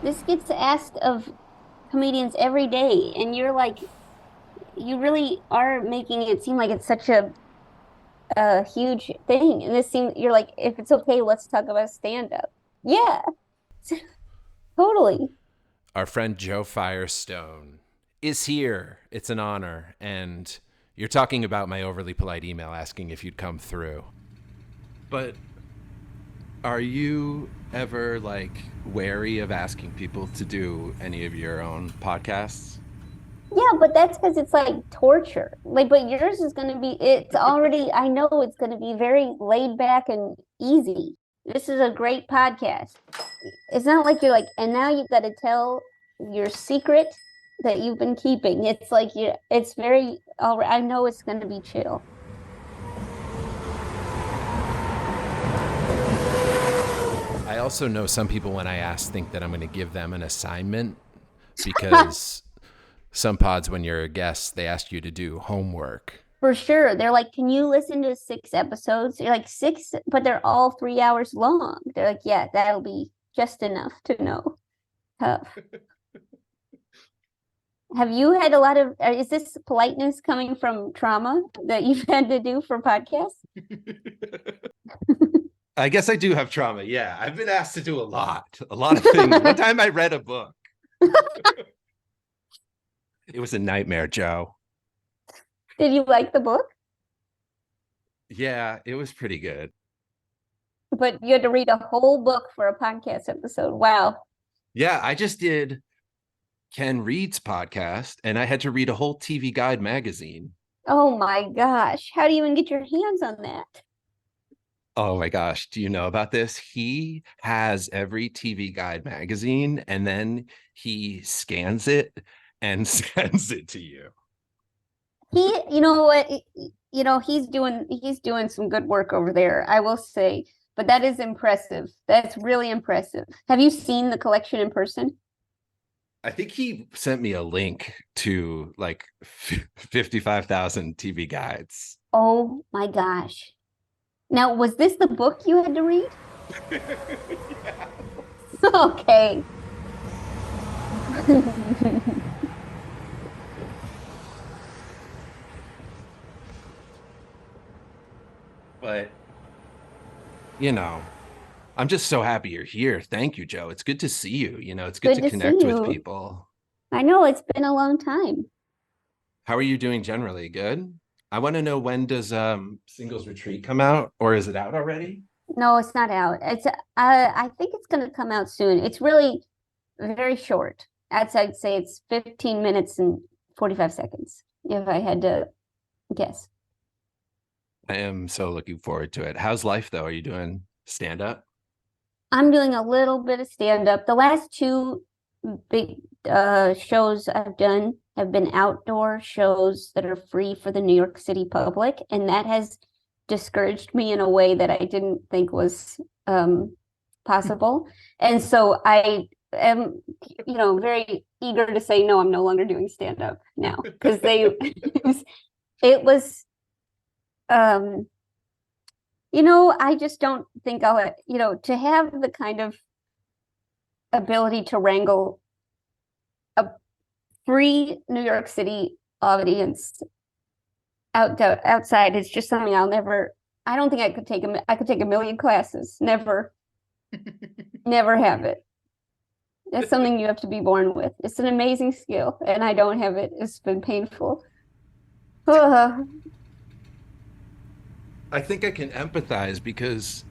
This gets asked of comedians every day, and you're like, you really are making it seem like it's such a huge thing. And this seems you're like, if it's okay, let's talk about stand up. Yeah, totally. Our friend Jo Firestone is here. It's an honor. And you're talking about my overly polite email asking if you'd come through. But are you ever like wary of asking people to do any of your own podcasts? Yeah, but that's because it's like torture. Like, but yours is going to be, it's already, I know it's going to be very laid back and easy. This is a great podcast. It's not like you're like, and now you've got to tell your secret that you've been keeping. It's like it's very, all right. I know it's going to be chill. I also know some people, when I ask, think that I'm going to give them an assignment because some pods, when you're a guest, they ask you to do homework. For sure. They're like, can you listen to 6 episodes? You're like, six, but they're all 3 hours long. They're like, yeah, that'll be just enough to know. Tough. Have you had a lot of, is this politeness coming from trauma that you've had to do for podcasts? I guess I do have trauma. Yeah, I've been asked to do a lot of things. One time I read a book. It was a nightmare, Joe. Did you like the book? Yeah, it was pretty good. But you had to read a whole book for a podcast episode. Wow. Yeah, I just did Ken Reed's podcast and I had to read a whole TV Guide magazine. Oh my gosh. How do you even get your hands on that? Oh my gosh, do you know about this? He has every TV Guide magazine and then he scans it and sends it to you. You know what? He's doing some good work over there, I will say. But that is impressive. That's really impressive. Have you seen the collection in person? I think he sent me a link to like 55,000 TV guides. Oh my gosh. Now, was this the book you had to read? Yeah. Okay. But, you know, I'm just so happy you're here. Thank you, Joe. It's good to see you. It's good Good to to see connect with you. people. I know it's been a long time. How are you doing generally? Good. I want to know, when does Singles Retreat come out, or is it out already? No, it's not out. I think it's going to come out soon. It's really very short. I'd say it's 15 minutes and 45 seconds if I had to guess. I am so looking forward to it. How's life though? Are you doing stand up? I'm doing a little bit of stand up. The last two big shows I've done have been outdoor shows that are free for the New York City public, and that has discouraged me in a way that I didn't think was possible. And so I am, very eager to say no, I'm no longer doing stand up now because it was um I just don't think to have the kind of ability to wrangle a free New York City audience outside is just something I don't think I could take a million classes. Never have it. That's something you have to be born with. It's an amazing skill, and I don't have it. It's been painful. I think I can empathize because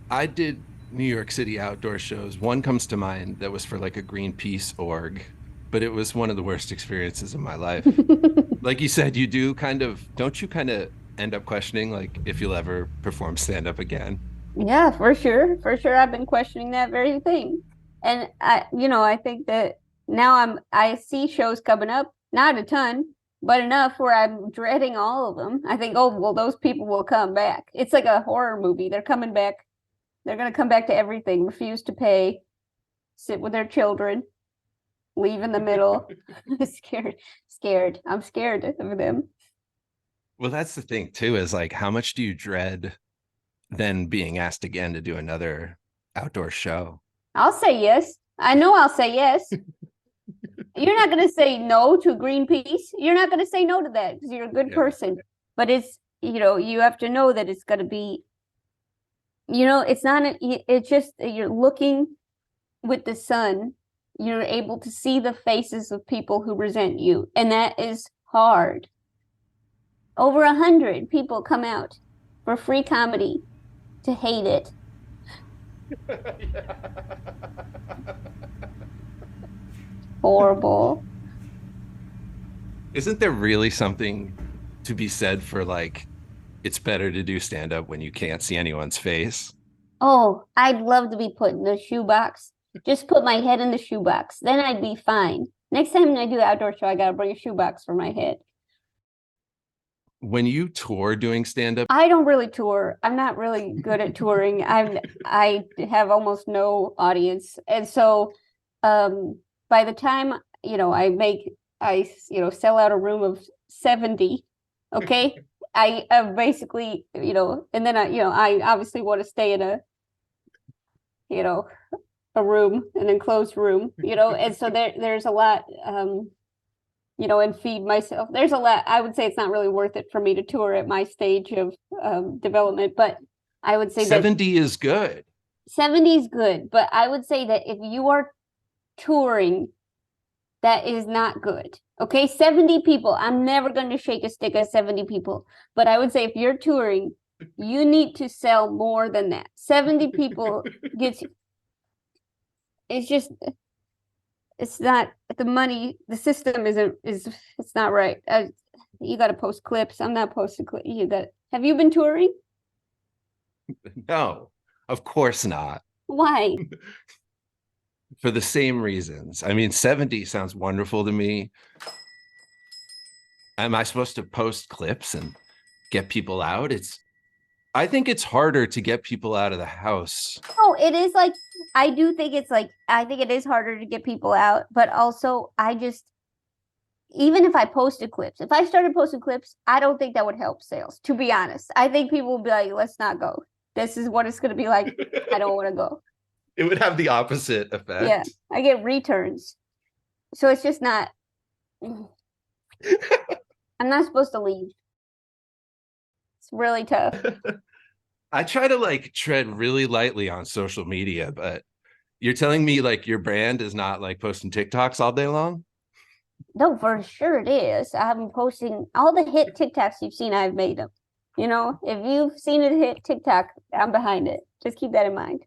I did New York City outdoor shows. One comes to mind that was for like a Greenpeace org, but it was one of the worst experiences of my life. Like you said, don't you kind of end up questioning like if you'll ever perform stand up again? Yeah, for sure. For sure. I've been questioning that very thing. And I think that now I see shows coming up, not a ton, but enough where I'm dreading all of them. I think, oh, well, those people will come back. It's like a horror movie. They're coming back. They're going to come back to everything, refuse to pay, sit with their children, leave in the middle. Scared. I'm scared of them. Well, that's the thing too, is like how much do you dread then being asked again to do another outdoor show? I'll say yes. I know I'll say yes. You're not going to say no to Greenpeace. You're not going to say no to that because you're a good person. But it's, you have to know that it's going to be, it's not, it's just you're looking with the sun. You're able to see the faces of people who resent you. And that is hard. Over 100 people come out for free comedy to hate it. Horrible. Isn't there really something to be said for like, it's better to do stand up when you can't see anyone's face? Oh, I'd love to be put in the shoebox. Just put my head in the shoebox. Then I'd be fine. Next time I do an outdoor show, I gotta bring a shoebox for my head. When you tour doing stand up, I don't really tour. I'm not really good at touring. I have almost no audience. And so by the time, I sell out a room of 70, okay? I basically, and then I obviously want to stay in a room, an enclosed room, and so there's a lot, and feed myself. There's a lot. I would say it's not really worth it for me to tour at my stage of development, but I would say 70 is good. 70 is good, but I would say that if you are touring, that is not good. Okay, 70 people. I'm never going to shake a stick at 70 people, but I would say if you're touring, you need to sell more than that. 70 people gets. It's not the money. The system it's not right. You got to post clips. I'm not posting clips. Have you been touring? No, of course not. Why? For the same reasons. I mean, 70 sounds wonderful to me. Am I supposed to post clips and get people out? I think it's harder to get people out of the house. Oh, it is like, I do think I think it is harder to get people out, but also even if I posted clips, if I started posting clips, I don't think that would help sales, to be honest. I think people would be like, let's not go. This is what it's going to be like. I don't want to go. It would have the opposite effect. Yeah, I get returns. So it's just not, I'm not supposed to leave. It's really tough. I try to tread really lightly on social media, but you're telling me your brand is not posting TikToks all day long? No, for sure it is. I'm posting all the hit TikToks you've seen. I've made them. If you've seen a hit TikTok, I'm behind it. Just keep that in mind.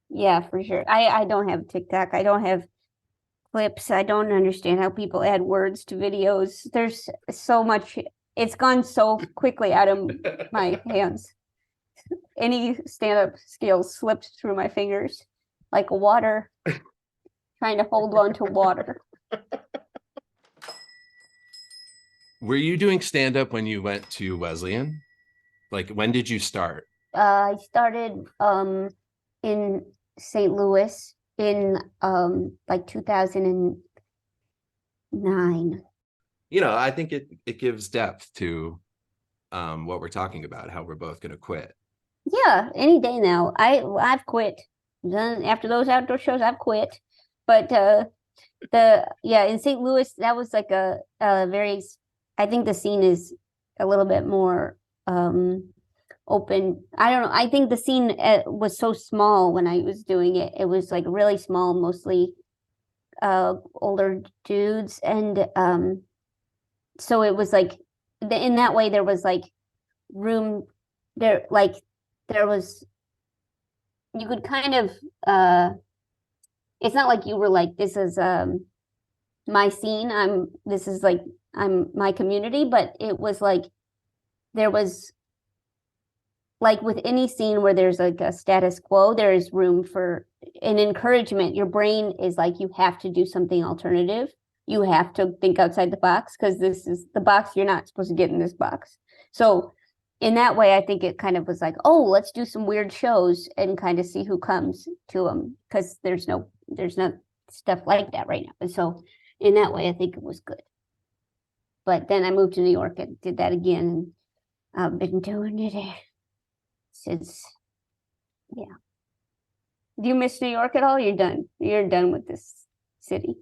Yeah, for sure. I don't have TikTok. I don't have clips. I don't understand how people add words to videos. There's so much. It's gone so quickly out of my hands. Any stand-up skills slipped through my fingers like water, trying to hold on to water. Were you doing stand-up when you went to Wesleyan? When did you start? I started in St. Louis in 2009. I think it gives depth to what we're talking about, how we're both going to quit. Yeah, any day now. I've quit. Done after those outdoor shows, I've quit. But in St. Louis, that was like a very, I think the scene is a little bit more open. I don't know. I think the scene was so small when I was doing it. It was really small, mostly older dudes, and so it was in that way there was room there. There was, you could kind of, it's not like you were this is my scene, I'm my community, but it was there was, with any scene where there's a status quo, there is room for an encouragement. Your brain is you have to do something alternative. You have to think outside the box because this is the box. You're not supposed to get in this box. So in that way, I think it kind of was oh, let's do some weird shows and kind of see who comes to them, because there's no stuff like that right now. And so in that way, I think it was good. But then I moved to New York and did that again. And I've been doing it since, Do you miss New York at all? You're done. You're done with this city.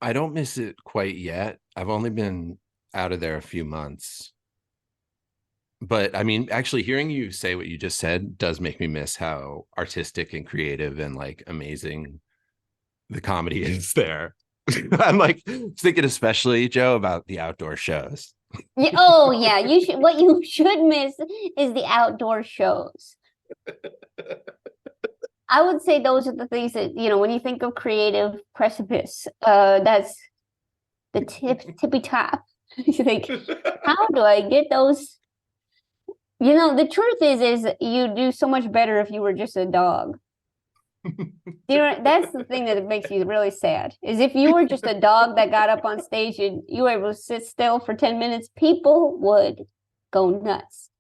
I don't miss it quite yet. I've only been out of there a few months. But I mean, actually hearing you say what you just said does make me miss how artistic and creative and like amazing the comedy is there. I'm like thinking especially, Joe, about the outdoor shows. Yeah, oh yeah, you should what you should miss is the outdoor shows. I would say those are the things that, when you think of creative precipice, that's the tippy top. You think, how do I get those? The truth is you do so much better if you were just a dog. That's the thing that makes you really sad, is if you were just a dog that got up on stage and you were able to sit still for 10 minutes, people would go nuts.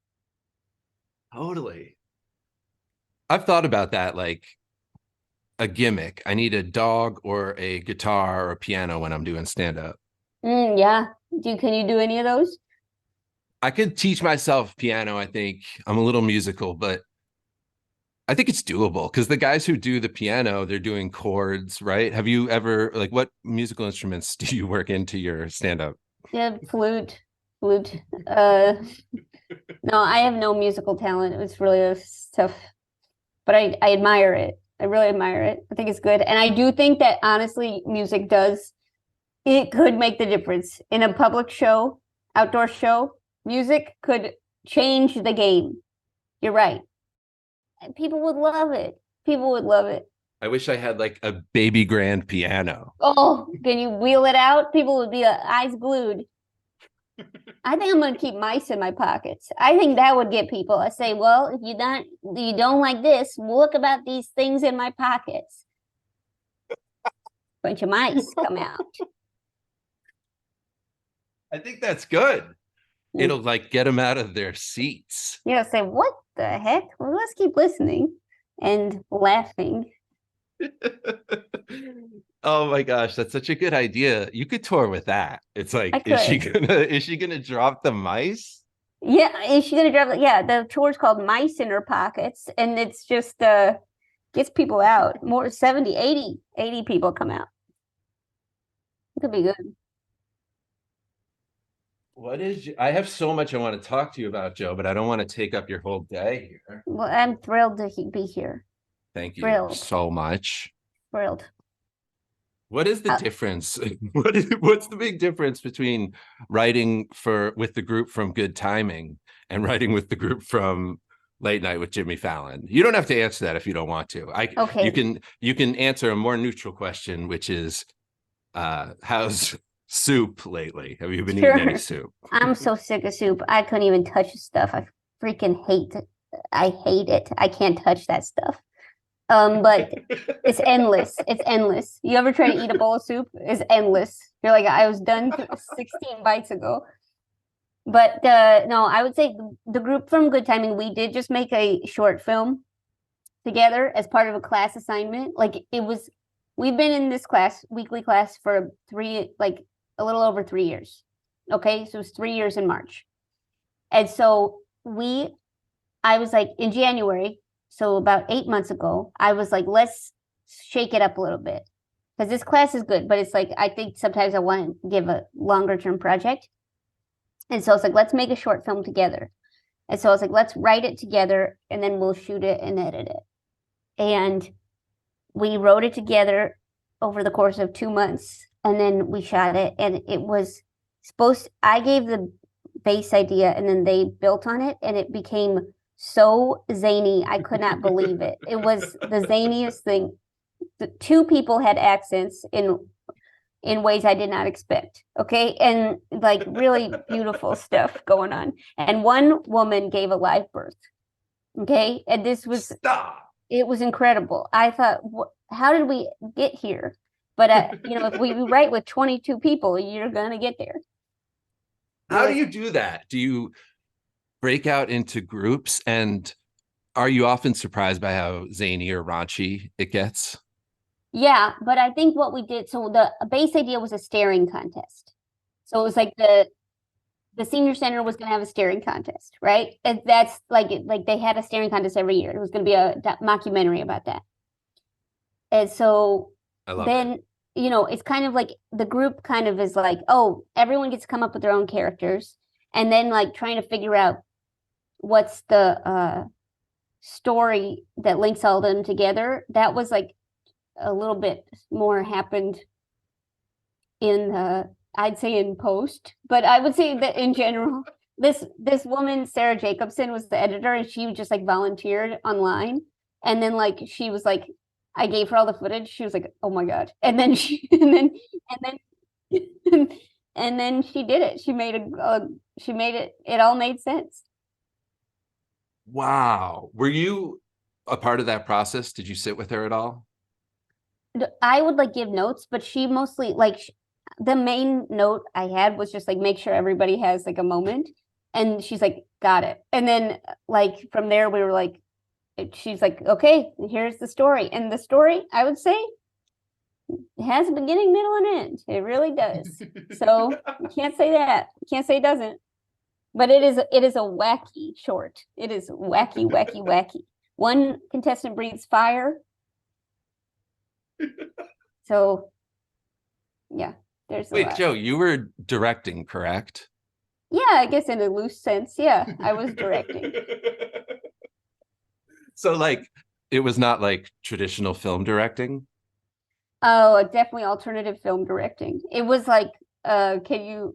Totally. I've thought about that, like a gimmick. I need a dog or a guitar or a piano when I'm doing stand-up. Yeah. Can you do any of those? I could teach myself piano. I think I'm a little musical, but I think it's doable because the guys who do the piano, they're doing chords, right? Have you ever, like, what musical instruments do you work into your stand-up? Yeah, flute. No, I have no musical talent. It's really tough, but I admire it. I really admire it. I think it's good. And I do think that honestly, it could make the difference in a public show, outdoor show. Music could change the game. You're right. People would love it. People would love it. I wish I had like a baby grand piano. Oh, can you wheel it out? People would be eyes glued. I think I'm going to keep mice in my pockets. I think that would get people. I say, well, if you don't like this, look about these things in my pockets. Bunch of mice come out. I think that's good. It'll like get them out of their seats. Yeah, say, what the heck? Well, let's keep listening and laughing. Oh my gosh, that's such a good idea. You could tour with that. It's like, is she gonna drop the mice? Yeah, is she gonna drop? Yeah, the tour's called Mice in Her Pockets, and it's just gets people out. More 70, 80 people come out. It could be good. I have so much I want to talk to you about, Joe, but I don't want to take up your whole day here. Well, I'm thrilled to be here. Thank you so much. Thrilled. What is the difference? What's the big difference between writing with the group from Good Timing and writing with the group from Late Night with Jimmy Fallon? You don't have to answer that if you don't want to. Okay. You can answer a more neutral question, which is, how's soup lately? Have you been eating any soup? I'm so sick of soup. I couldn't even touch the stuff. I freaking hate it. I hate it. I can't touch that stuff. But it's endless. It's endless. You ever try to eat a bowl of soup? It's endless. You're like, I was done 16 bites ago. But no, I would say the group from Good Timing, we did just make a short film together as part of a class assignment. We've been in this weekly class for a little over 3 years. Okay, so it was 3 years in March. And so I was like, in January, so about 8 months ago, I was like, let's shake it up a little bit. Because this class is good, but it's like, I think sometimes I want to give a longer term project. And so it's like, let's make a short film together. And so I was like, let's write it together and then we'll shoot it and edit it. And we wrote it together over the course of 2 months. And then we shot it. And it was I gave the base idea and then they built on it. And it became so zany. I could not believe it. It was the zaniest thing. The two people had accents in ways I did not expect. Okay. And like really beautiful stuff going on. And one woman gave a live birth. Okay. And it was incredible. I thought, how did we get here? But, if we write with 22 people, you're going to get there. How do you do that? Do you break out into groups, and are you often surprised by how zany or raunchy it gets? Yeah, but I think what we did, so the base idea was a staring contest. So it was like the the senior center was going to have a staring contest, right? And that's like they had a staring contest every year. It was going to be a mockumentary about that. And so I love then, it. it's kind of like the group kind of is like, oh, everyone gets to come up with their own characters. And then like trying to figure out what's the story that links all of them together. That was like a little bit more happened in I'd say in post, but I would say that in general, this woman, Sarah Jacobson, was the editor, and she just like volunteered online. And then like she was like, I gave her all the footage. She was like, oh my God. And then and then she did it. She made it, it all made sense. Wow. Were you a part of that process? Did you sit with her at all? I would like give notes, but she mostly like the main note I had was just like make sure everybody has like a moment. And she's like, got it. And then like from there we were like, she's like, okay, here's the story. And the story, I would say, it has a beginning, middle, and end. It really does. So you can't say that. You can't say it doesn't. But it is a wacky short. It is wacky, wacky, wacky. One contestant breathes fire. So yeah, there's a Wait, lot. Jo, you were directing, correct? Yeah, I guess in a loose sense, yeah, I was directing. So like it was not like traditional film directing. Oh, definitely alternative film directing. It was like, it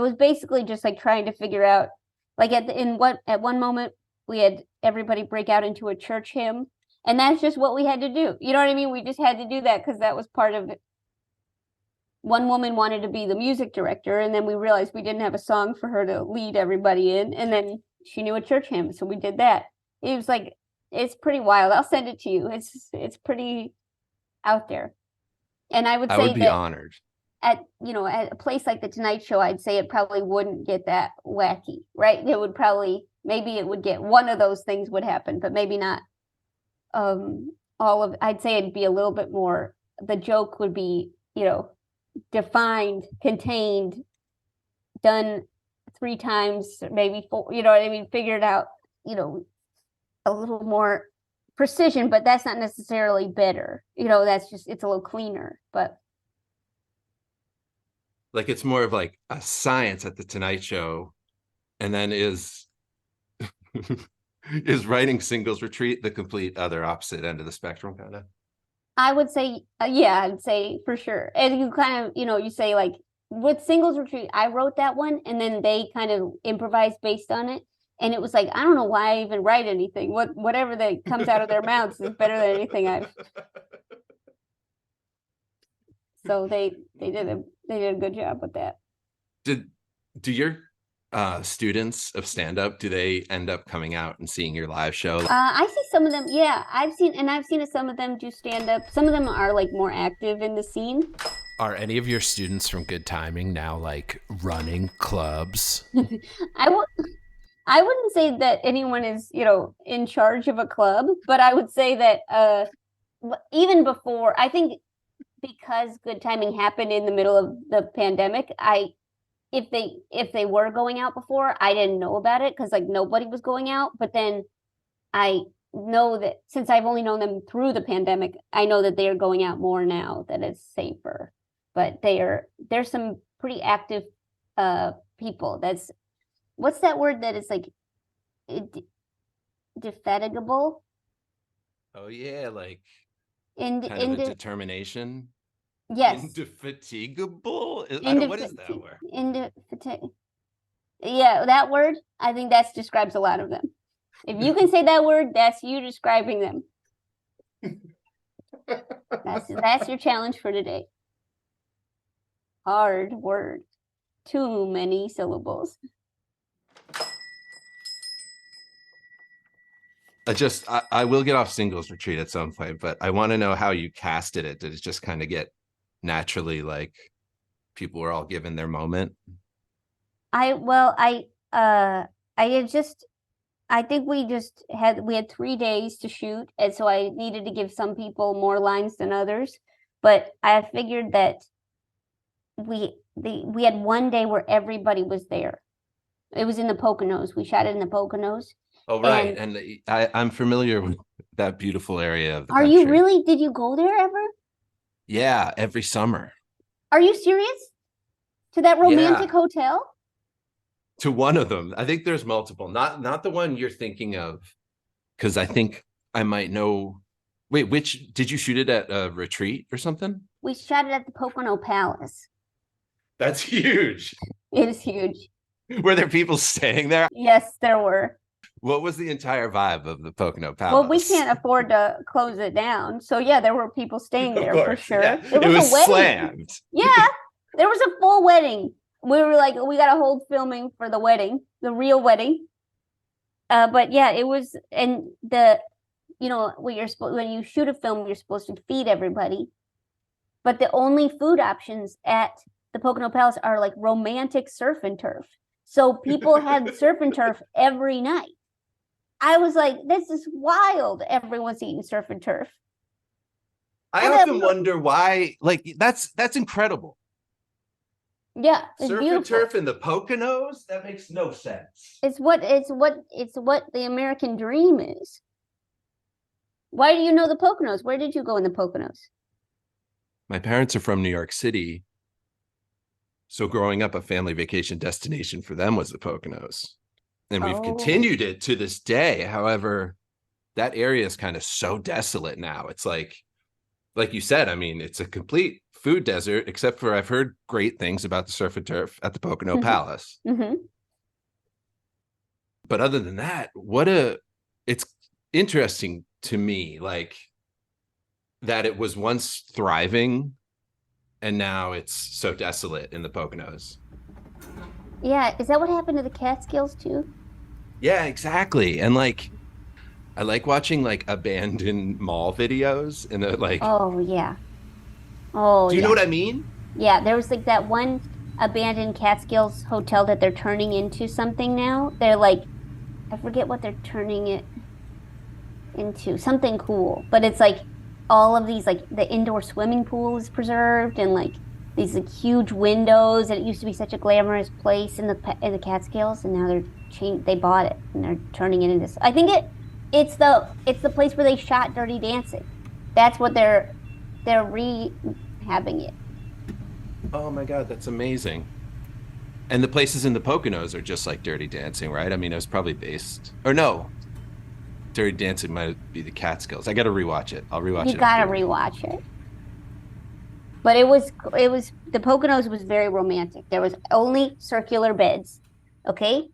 was basically just like trying to figure out, like at one moment we had everybody break out into a church hymn, and that's just what we had to do. You know what I mean? We just had to do that because that was part of it. One woman wanted to be the music director, and then we realized we didn't have a song for her to lead everybody in, and then she knew a church hymn, so we did that. It was like, it's pretty wild. I'll send it to you. It's pretty out there. And I would I say would be that honored. at a place like the Tonight Show, I'd say it probably wouldn't get that wacky, right? It would probably, maybe it would get one of those things would happen, but maybe not all of, I'd say it'd be a little bit more, the joke would be, defined, contained, done 3 times, maybe 4, you know what I mean? Figured out, a little more precision, but that's not necessarily better. That's just, it's a little cleaner, but Like it's more of like a science at the Tonight Show, and then is is writing Singles Retreat the complete other opposite end of the spectrum, kind of. I would say, yeah, I'd say for sure. And you kind of, you say like with Singles Retreat, I wrote that one and then they kind of improvised based on it. And it was like, I don't know why I even write anything. Whatever that comes out of their mouths is better than anything I've. So they did a good job with that. Do your students of stand-up, do they end up coming out and seeing your live show? I see some of them. Yeah, I've seen some of them do stand up. Some of them are like more active in the scene. Are any of your students from Good Timing now like running clubs? I wouldn't say that anyone is, in charge of a club, but I would say that even before, I think because Good Timing happened in the middle of the pandemic, if they were going out before, I didn't know about it because like nobody was going out. But then I know that since I've only known them through the pandemic, I know that they are going out more now, that it's safer. But there's some pretty active people. What's that word that is like indefatigable? Oh yeah, like In kind of a determination. Yes. Indefatigable? What is that word? Yeah, that word. I think that describes a lot of them. If you can say that word, that's you describing them. That's your challenge for today. Hard word. Too many syllables. I will get off Singles Retreat at some point, but I want to know how you casted it. Did it just kind of get naturally like people were all given their moment? I think we had 3 days to shoot, and so I needed to give some people more lines than others. But I figured that we had one day where everybody was there. It was in the Poconos. We shot it in the Poconos. Oh, right. And I'm familiar with that beautiful area of the Are country. you really? Did you go there ever? Yeah, every summer. Are you serious? To that romantic Yeah. hotel? To one of them. I think there's multiple. Not the one you're thinking of, because I think I might know. Wait, which did you shoot it at a retreat or something? We shot it at the Pocono Palace. That's huge. It is huge. Were there people staying there? Yes, there were. What was the entire vibe of the Pocono Palace? Well, we can't afford to close it down. So yeah, there were people staying there for sure. Yeah. It was a wedding. Slammed. Yeah, there was a full wedding. We were like, we got to hold filming for the wedding, the real wedding. But yeah, it was, and when you shoot a film, you're supposed to feed everybody. But the only food options at the Pocono Palace are like romantic surf and turf. So people had surf and turf every night. I was like, this is wild. Everyone's eating surf and turf. I often wonder why, like, that's incredible. Yeah, it's surf beautiful. And turf in the Poconos? That makes no sense. It's what the American dream is. Why do you know the Poconos? Where did you go in the Poconos? My parents are from New York City. So growing up, a family vacation destination for them was the Poconos. And we've continued it to this day. However, that area is kind of so desolate now. It's like you said, I mean, it's a complete food desert, except for I've heard great things about the surf and turf at the Pocono Palace. Mm-hmm. But other than that, it's interesting to me, like, that it was once thriving and now it's so desolate in the Poconos. Yeah, is that what happened to the Catskills too? Yeah, exactly. And like, I like watching like abandoned mall videos and like. Oh yeah. Oh. Do you know what I mean? Yeah, there was like that one abandoned Catskills hotel that they're turning into something now. They're like, I forget what they're turning it into, something cool. But it's like all of these, like the indoor swimming pool is preserved and like these like huge windows, and it used to be such a glamorous place in the Catskills, and now they bought it and they're turning it into. I think it's the place where they shot Dirty Dancing. That's what they're rehabbing it. Oh my God, that's amazing. And the places in the Poconos are just like Dirty Dancing, right? I mean, it was probably based, or no, Dirty Dancing might be the Catskills. I got to rewatch it. I'll rewatch it. You got to rewatch it. But it was the Poconos was very romantic. There was only circular beds, okay,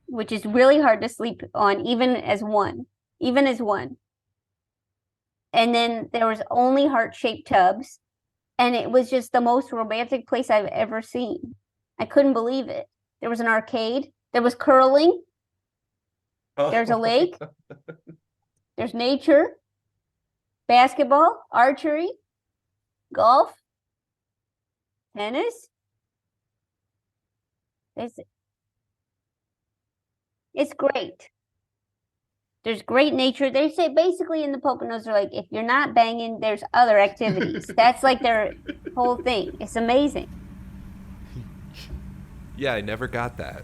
which is really hard to sleep on, even as one. And then there was only heart-shaped tubs, and it was just the most romantic place I've ever seen. I couldn't believe it. There was an arcade. There was curling. There's a lake. There's nature. Basketball, archery, golf, tennis. It's great. There's great nature. They say basically in the Poconos are like, if you're not banging, there's other activities. That's like their whole thing. It's amazing. Yeah, I never got that.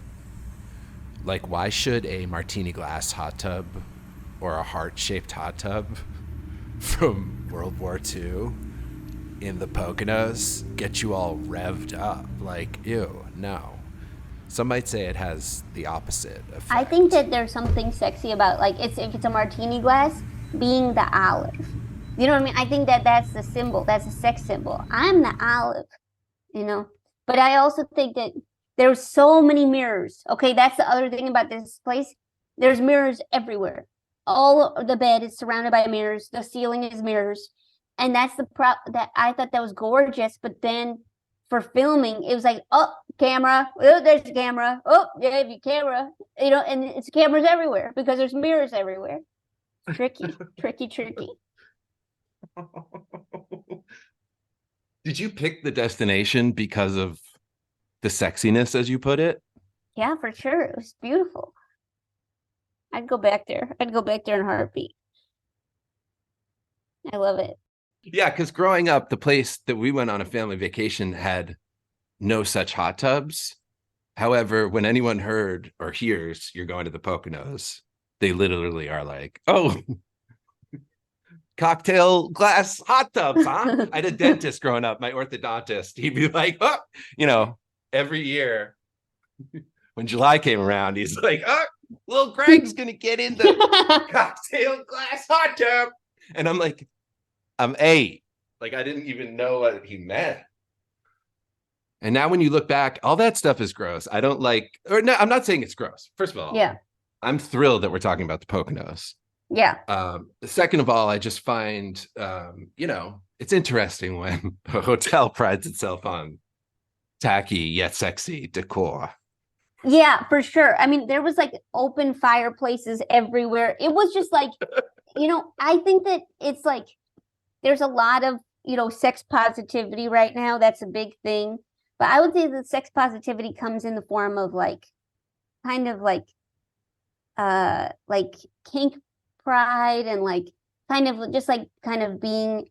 Like, why should a martini glass hot tub or a heart-shaped hot tub from World War II in the Poconos get you all revved up? Like, ew, no. Some might say it has the opposite effect. I think that there's something sexy about, like, if it's a martini glass, being the olive. You know what I mean? I think that's the symbol. That's a sex symbol. I'm the olive, you know? But I also think that there's so many mirrors. Okay, that's the other thing about this place. There's mirrors everywhere. All of the bed is surrounded by mirrors. The ceiling is mirrors. And that's that I thought that was gorgeous. But then for filming, it was like, oh, camera. Oh, there's a camera. Oh, yeah, your camera. You know, and it's cameras everywhere because there's mirrors everywhere. Tricky. Did you pick the destination because of the sexiness, as you put it? Yeah, for sure. It was beautiful. I'd go back there. In a heartbeat. I love it. Yeah, because growing up, the place that we went on a family vacation had no such hot tubs. However, when anyone heard or hears you're going to the Poconos, they literally are like, oh, cocktail glass hot tubs, huh? I had a dentist growing up, my orthodontist. He'd be like, oh, every year when July came around, he's like, oh, little Greg's going to get in the cocktail glass hot tub. And I'm like, I'm 8. Like, I didn't even know what he meant. And now when you look back, all that stuff is gross. I don't like, or no, I'm not saying it's gross. First of all, Yeah. I'm thrilled that we're talking about the Poconos. Yeah. Second of all, I just find, it's interesting when a hotel prides itself on tacky yet sexy decor. Yeah, for sure. I mean, there was like open fireplaces everywhere. It was just like, I think that it's like there's a lot of, sex positivity right now. That's a big thing. But I would say that sex positivity comes in the form of like kind of like kink pride and like kind of just like kind of being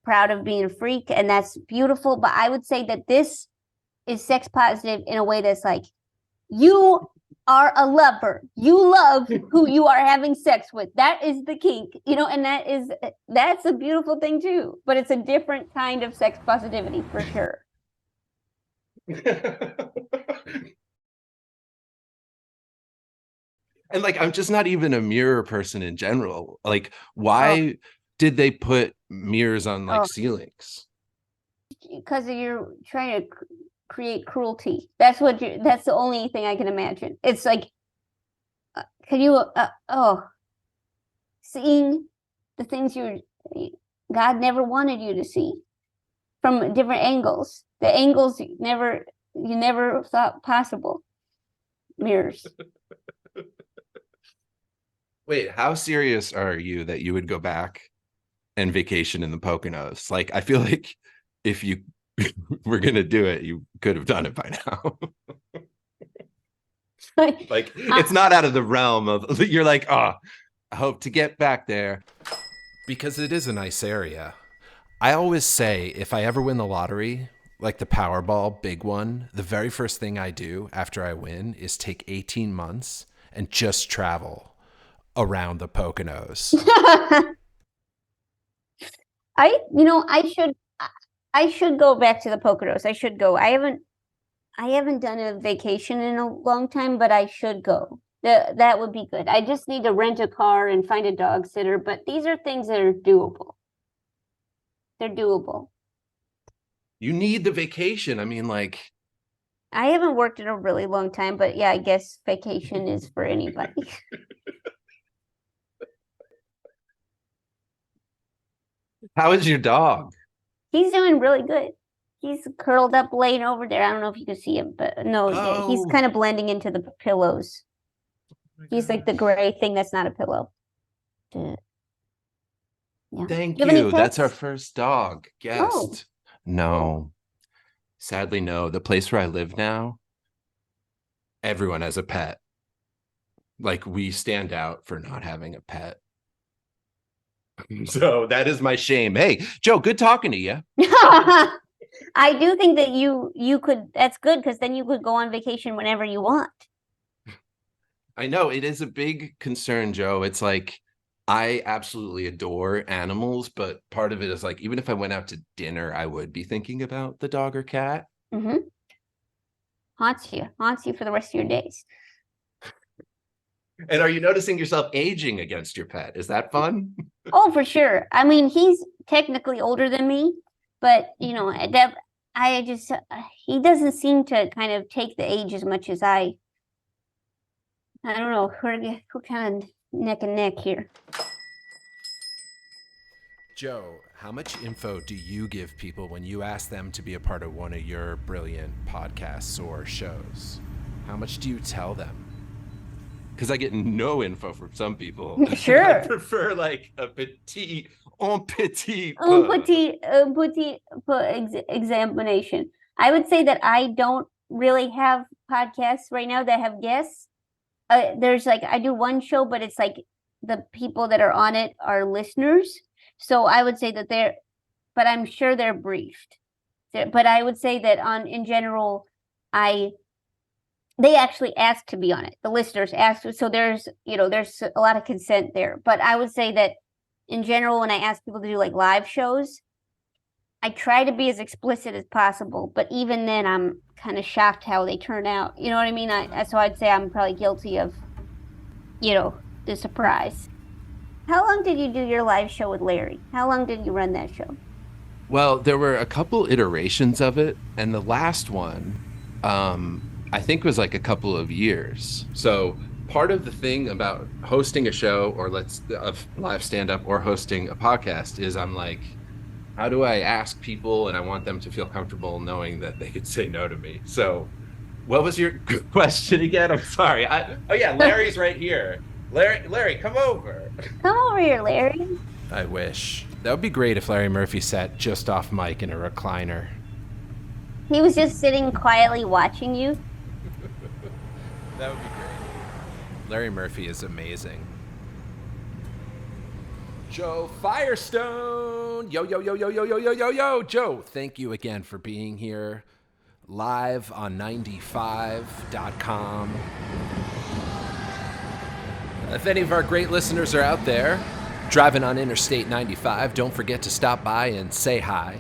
proud of being a freak, and that's beautiful. But I would say that this is sex positive in a way that's like, you are a lover, you love who you are having sex with. That is the kink, and that's a beautiful thing too. But it's a different kind of sex positivity for sure. And like, I'm just not even a mirror person in general. Like, why did they put mirrors on ceilings? Because you're trying to create cruelty. That's the only thing I can imagine. It's like, can you seeing the things God never wanted you to see from different angles, the angles you never thought possible. Mirrors. Wait, how serious are you that you would go back and vacation in the Poconos? Like, I feel like if you were going to do it, you could have done it by now. Like, it's not out of the realm of, you're like, I hope to get back there. Because it is a nice area. I always say, if I ever win the lottery, like the Powerball big one, the very first thing I do after I win is take 18 months and just travel around the Poconos. I should go back to the Poconos. I should go. I haven't done a vacation in a long time, but I should go. That would be good. I just need to rent a car and find a dog sitter, but these are things that are doable. They're doable. You need the vacation. I mean, like, I haven't worked in a really long time, but yeah, I guess vacation is for anybody. How is your dog? He's doing really good. He's curled up, laying over there. I don't know if you can see him, but no, he's kind of blending into the pillows. He's like the gray thing that's not a pillow. Yeah. Thank you. That's our first dog guest. Oh. No, sadly, no. The place where I live now, everyone has a pet. Like, we stand out for not having a pet. So that is my shame. Hey, Jo, good talking to you. I do think that you could, that's good, because then you could go on vacation whenever you want. I know it is a big concern, Jo. It's like, I absolutely adore animals, but part of it is like, even if I went out to dinner, I would be thinking about the dog or cat. Mm-hmm. Haunts you for the rest of your days. And are you noticing yourself aging against your pet? Is that fun? Oh, for sure. I mean, he's technically older than me, but he doesn't seem to kind of take the age as much as I don't know. We're kind of neck and neck here. Jo, how much info do you give people when you ask them to be a part of one of your brilliant podcasts or shows? How much do you tell them? Because I get no info from some people. Sure. I prefer like a petit examination. I would say that I don't really have podcasts right now that have guests. There's like, I do one show, but it's like the people that are on it are listeners. So I would say that but I'm sure they're briefed. But I would say that in general, they actually ask to be on it. The listeners ask, so there's a lot of consent there. But I would say that in general, when I ask people to do like live shows, I try to be as explicit as possible. But even then, I'm kind of shocked how they turn out. You know what I mean? So I'd say I'm probably guilty of, the surprise. How long did you do your live show with Larry? How long did you run that show? Well, there were a couple iterations of it, and the last one, I think was like a couple of years. So part of the thing about hosting a show or a live stand-up or hosting a podcast is I'm like, how do I ask people, and I want them to feel comfortable knowing that they could say no to me. So what was your question again? I'm sorry. Oh yeah, Larry's right here. Larry, come over. Come over here, Larry. I wish. That would be great if Larry Murphy sat just off mic in a recliner. He was just sitting quietly watching you. That would be great. Larry Murphy is amazing. Jo Firestone! Yo, yo, yo, yo, yo, yo, yo, yo, yo! Joe, thank you again for being here live on 95.com. If any of our great listeners are out there driving on Interstate 95, don't forget to stop by and say hi.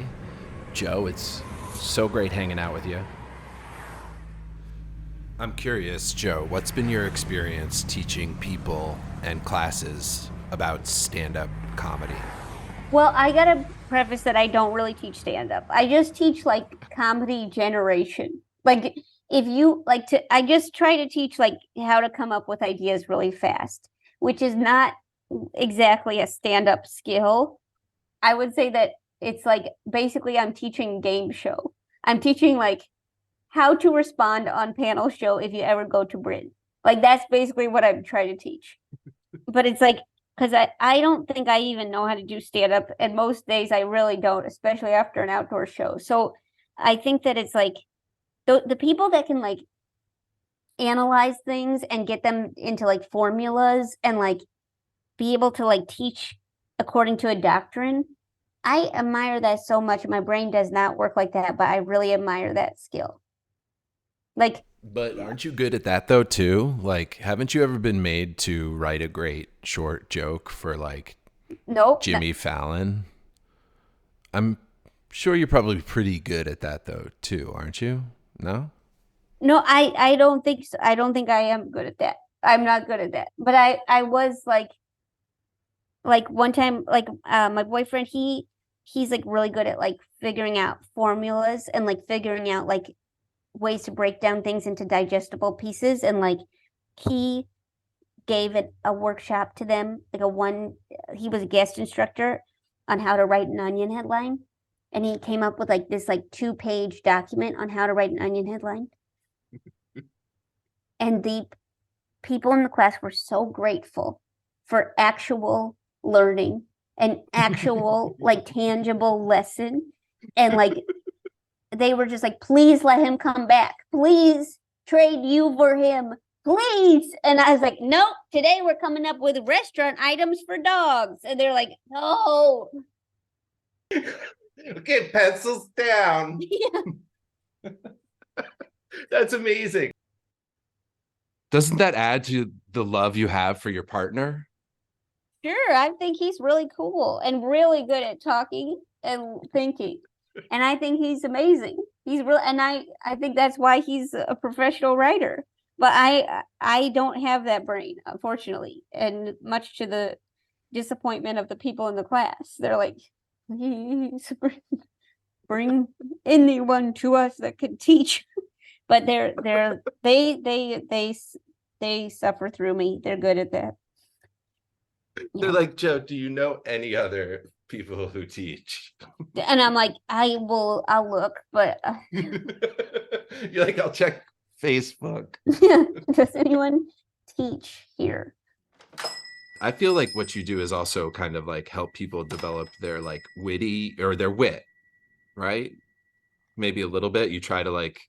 Joe, it's so great hanging out with you. I'm curious, Joe, what's been your experience teaching people and classes about stand-up comedy? Well, I gotta preface that I don't really teach stand-up. I just teach like comedy generation. Like I just try to teach like how to come up with ideas really fast, which is not exactly a stand-up skill. I would say that it's like basically I'm teaching game show. I'm teaching like how to respond on panel show if you ever go to Britain. Like that's basically what I'm trying to teach. But it's like, because I don't think I even know how to do stand-up, and most days I really don't, especially after an outdoor show. So I think that it's like the people that can like analyze things and get them into like formulas and like be able to like teach according to a doctrine, I admire that so much. My brain does not work like that, but I really admire that skill. Like, but aren't you good at that though too? Like, haven't you ever been made to write a great short joke for like Jimmy Fallon? I'm sure you're probably pretty good at that though too, aren't you? No, I don't think so. I don't think I am good at that. I'm not good at that. But I was like one time, like my boyfriend, he's like really good at like figuring out formulas and like figuring out like ways to break down things into digestible pieces. And like he gave a workshop to them, he was a guest instructor on how to write an Onion headline. And he came up with like this like 2-page document on how to write an Onion headline. And the people in the class were so grateful for actual learning and actual like tangible lesson. And like they were just like, please let him come back. Please trade you for him. Please. And I was like, nope, today we're coming up with restaurant items for dogs. And they're like, no. Okay, pencils down. Yeah. That's amazing. Doesn't that add to the love you have for your partner? Sure, I think he's really cool and really good at talking and thinking. And I think he's amazing. He's real, and I think that's why he's a professional writer. But I don't have that brain, unfortunately, and much to the disappointment of the people in the class. They're like, please bring anyone to us that could teach. But they suffer through me. They're good at that. They're like, Joe, do you know any other people who teach? And I'm like, I'll look, but you're like, I'll check Facebook. Does anyone teach here? I feel like what you do is also kind of like help people develop their like witty or their wit, right? Maybe a little bit. You try to like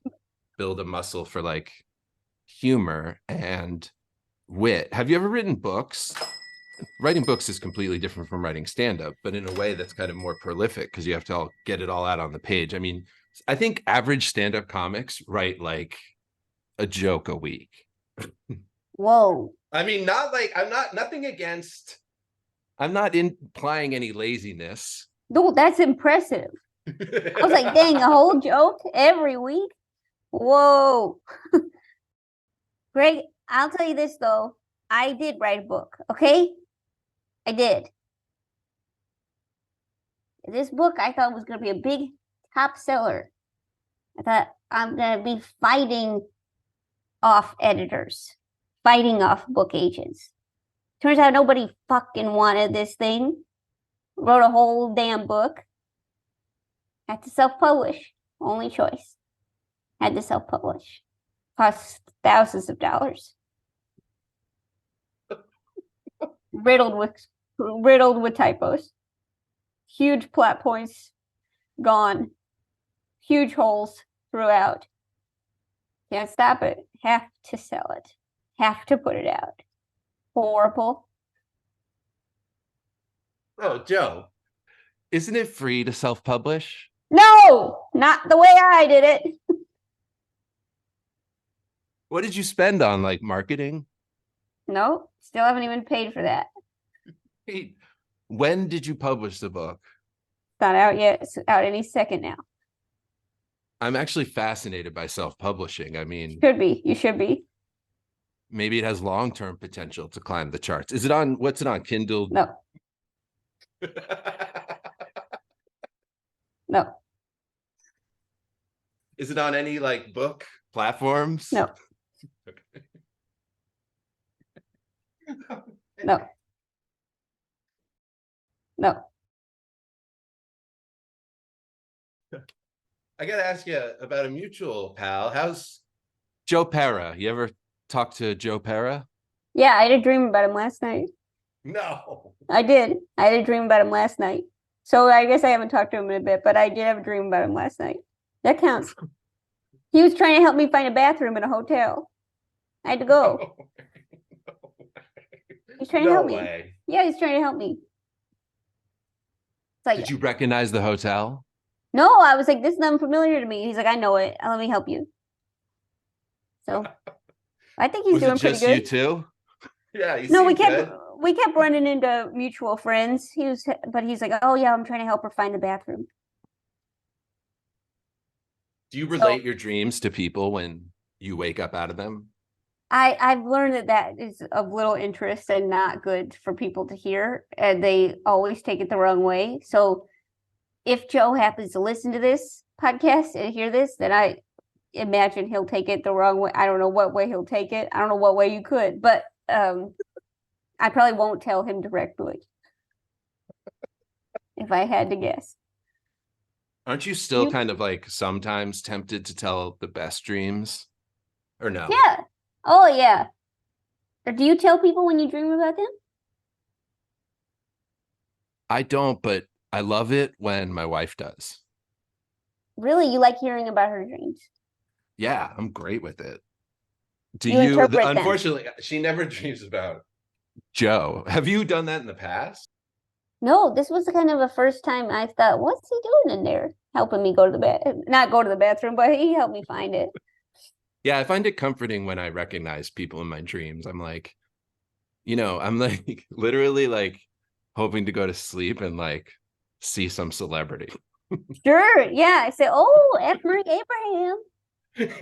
build a muscle for like humor and wit. Have you ever written books? writing books is completely different from writing stand-up, but in a way that's kind of more prolific because you have to get it all out on the page. I mean, I think average stand-up comics write like a joke a week. Whoa. I mean, not like I'm not implying any laziness. No, that's impressive. I was like, dang, a whole joke every week? Whoa. Greg, I'll tell you this though. I did write a book, okay? I did. This book I thought was going to be a big top seller. I thought I'm going to be fighting off editors, fighting off book agents. Turns out nobody fucking wanted this thing. Wrote a whole damn book. Had to self-publish. Only choice. Had to self-publish. Cost thousands of dollars. Riddled with typos. Huge plot points gone. Huge holes throughout. Can't stop it. Have to sell it. Have to put it out. Horrible. Oh, Joe, isn't it free to self-publish? No, not the way I did it. What did you spend on like marketing? No, still haven't even paid for that. Hey, when did you publish the book? It's not out yet. It's out any second now. I'm actually fascinated by self-publishing. I mean, Should be. You should be. maybe it has long-term potential to climb the charts. Is it on, what's it on, Kindle? No. No. Is it on any like book platforms? No. No. No. I gotta ask you about a mutual pal. How's Joe Pera? You ever talk to Joe Pera? Yeah, I had a dream about him last night. No. I did. I had a dream about him last night. So I guess I haven't talked to him in a bit, but I did have a dream about him last night. That counts. He was trying to help me find a bathroom in a hotel. I had to go. He's trying to help me. Way. Yeah, he's trying to help me. It's like, Did you recognize the hotel? no, I was like, this is unfamiliar to me. He's like, I know it. Let me help you. So I think he's Was doing it pretty just good. you two? Yeah, you No, seem good. we kept running into mutual friends. But he's like, oh yeah, I'm trying to help her find the bathroom. Do you relate your dreams to people when you wake up out of them? I've learned that is of little interest and not good for people to hear, and they always take it the wrong way. So if Joe happens to listen to this podcast and hear this, then I imagine he'll take it the wrong way. I don't know what way he'll take it. I don't know what way you could, but I probably won't tell him directly if I had to guess. Aren't you still kind of like sometimes tempted to tell the best dreams? Or no? Yeah. Oh, yeah. Or do you tell people when you dream about them? I don't, but I love it when my wife does. Really? You like hearing about her dreams? Yeah, I'm great with it. Do You interpret them. Unfortunately, she never dreams about Joe. Have you done that in the past? No, this was kind of a first time I thought, what's he doing in there? Helping me go to the bed, not go to the bathroom, but he helped me find it. Yeah, I find it comforting when I recognize people in my dreams. I'm like, I'm like literally like hoping to go to sleep and like see some celebrity. Sure. Yeah. I say, oh, F. Murray Abraham.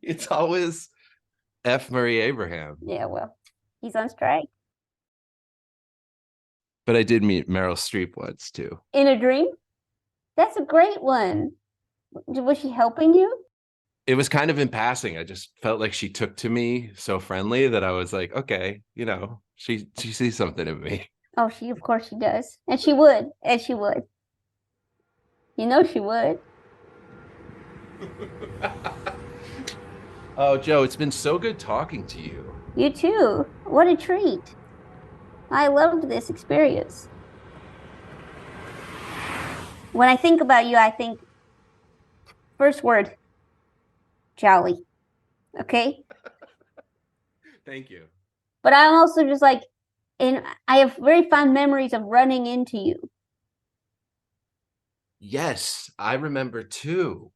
It's always F. Murray Abraham. Yeah, well, he's on strike. But I did meet Meryl Streep once too. In a dream? That's a great one. Was she helping you? It was kind of in passing. I just felt like she took to me so friendly that I was like, okay, she sees something in me. Oh, of course she does. And she would. And she would. You know she would. Oh, Joe, it's been so good talking to you. You too. What a treat. I loved this experience. When I think about you, I think first word, jolly. Okay? Thank you. But I'm also just like, and I have very fond memories of running into you. Yes, I remember too.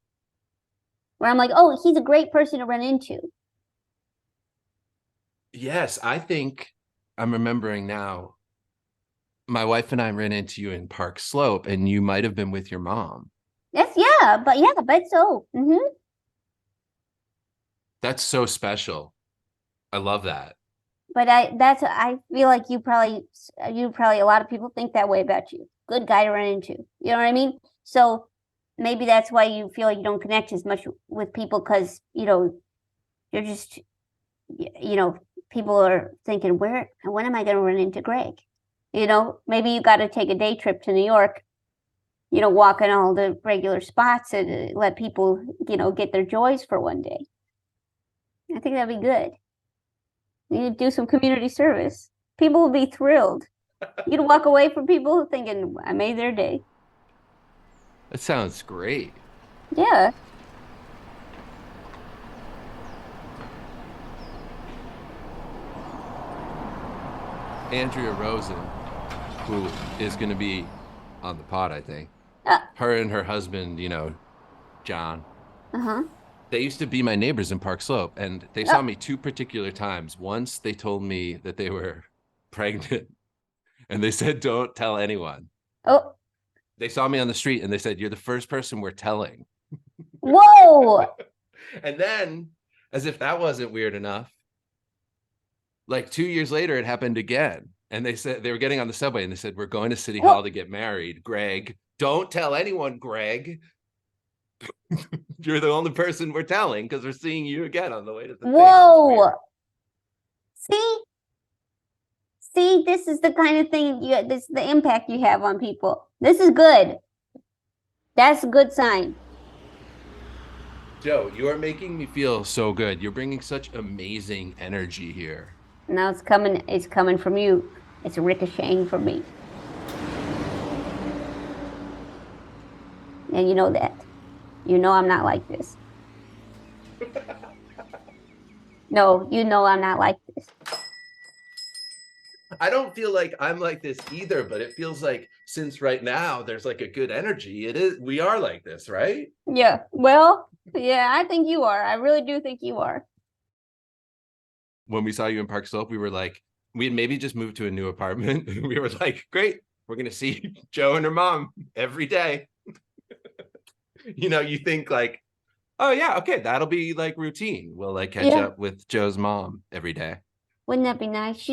Where I'm like, oh, he's a great person to run into. Yes, I think I'm remembering now. My wife and I ran into you in Park Slope, and you might have been with your mom. Yes, yeah, but so. That's so special. I love that. But I feel like you probably a lot of people think that way about you. Good guy to run into. You know what I mean? So maybe that's why you feel like you don't connect as much with people because, you're just, people are thinking, when am I going to run into Greg? Maybe you got to take a day trip to New York, walk in all the regular spots and let people, get their joys for one day. I think that'd be good. You do some community service. People will be thrilled. You'd walk away from people thinking, I made their day. That sounds great. Yeah. Andrea Rosen, who is going to be on the pod, I think. Uh, Her and her husband, John. uh-huh. They used to be my neighbors in Park Slope, and they saw me two particular times. Once they told me that they were pregnant, and they said, don't tell anyone. Oh. They saw me on the street, and they said, you're the first person we're telling. Whoa. And then, as if that wasn't weird enough, like 2 years later, it happened again. And they said they were getting on the subway, and they said, we're going to City Hall to get married. Greg, don't tell anyone, Greg. You're the only person we're telling because we're seeing you again on the way to the Whoa. See, this is the kind of thing this is the impact you have on people. This is good. That's a good sign. Jo, you are making me feel so good. You're bringing such amazing energy here. Now it's coming from you. It's ricocheting from me. And you know that. You know I'm not like this. No, you know I'm not like this. I don't feel like I'm like this either, but it feels like since right now there's like a good energy, we are like this, right? Yeah. Well, yeah, I think you are. I really do think you are. When we saw you in Park Slope, we were like, we had maybe just moved to a new apartment. We were like, great, we're gonna see Jo and her mom every day. You think like, oh yeah, okay, that'll be like routine. We'll like catch up with Jo's mom every day. Wouldn't that be nice? She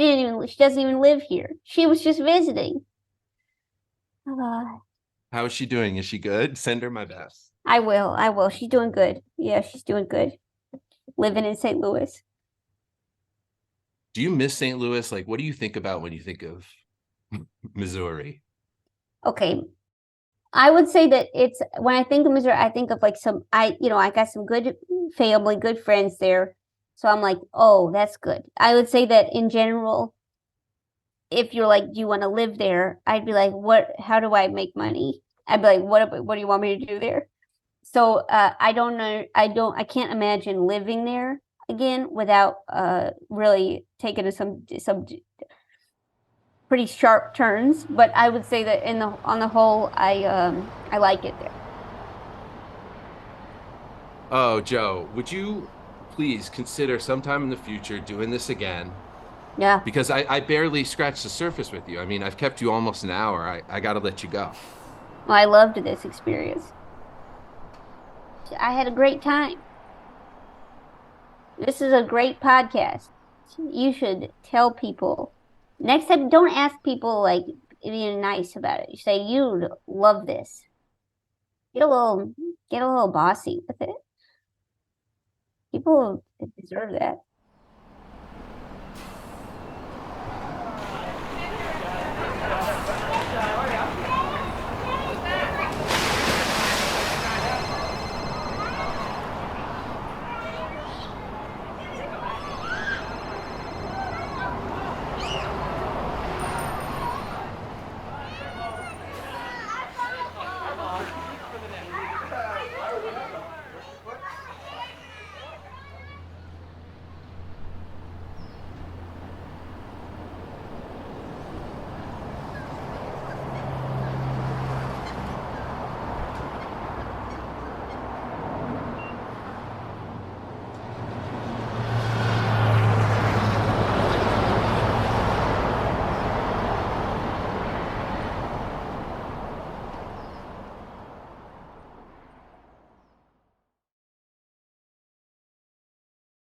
doesn't even live here. She was just visiting. How is she doing? Is she good? Send her my best. I will. She's doing good. Yeah, she's doing good. Living in St. Louis. Do you miss St. Louis? Like, what do you think about when you think of Missouri? Okay. I would say that when I think of Missouri, I think of like I got some good family, good friends there. So I'm like, oh, that's good. I would say that in general, if you're like, do you want to live there? I'd be like, how do I make money? I'd be like, what do you want me to do there? So I don't know. I can't imagine living there again without really taking some pretty sharp turns. But I would say that on the whole, I like it there. Oh, Jo, would you please consider sometime in the future doing this again? Yeah. Because I barely scratched the surface with you. I mean, I've kept you almost an hour. I got to let you go. Well, I loved this experience. I had a great time. This is a great podcast. You should tell people. Next time, don't ask people like being nice about it. You say you'd love this. Get a little bossy with it. People deserve that.